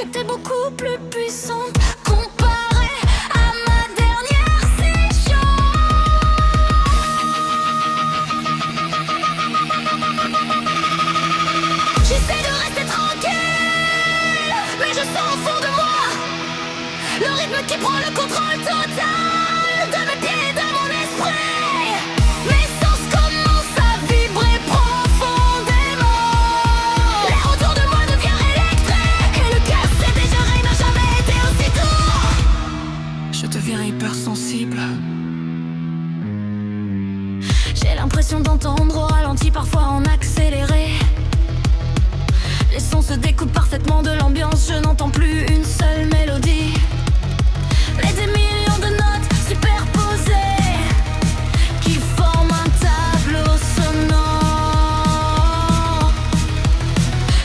que t'es beaucoup plus puissante comparée à ma dernière session. J'essaie de rester tranquille, mais je sens au fond de moi le rythme qui prend le contrôle total de mes pieds et de mon esprit. Mes sens commencent à vibrer profondément. L'air autour de moi devient électrique et le cœur s'est déchiré, n'a jamais été aussi doux. Je deviens hypersensible. J'ai l'impression d'entendre au ralenti, parfois en accéléré. Les sons se découpent parfaitement de l'ambiance, je n'entends plus une seule mélodie, mais des millions de notes superposées qui forment un tableau sonore.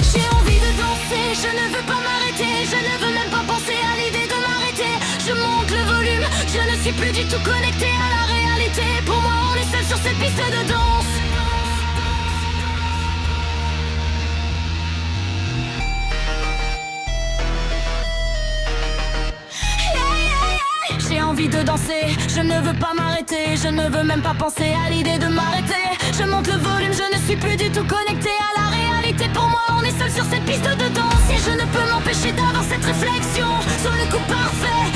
J'ai envie de danser, je ne veux pas m'arrêter, je ne veux même pas penser à l'idée de m'arrêter. Je monte le volume, je ne suis plus du tout connecté à la réalité. Pour moi on est seul sur cette piste de danse. J'ai envie de danser, je ne veux pas m'arrêter, je ne veux même pas penser à l'idée de m'arrêter. Je monte le volume, je ne suis plus du tout connecté à la réalité. Pour moi on est seul sur cette piste de danse et je ne peux m'empêcher d'avoir cette réflexion sur le coup parfait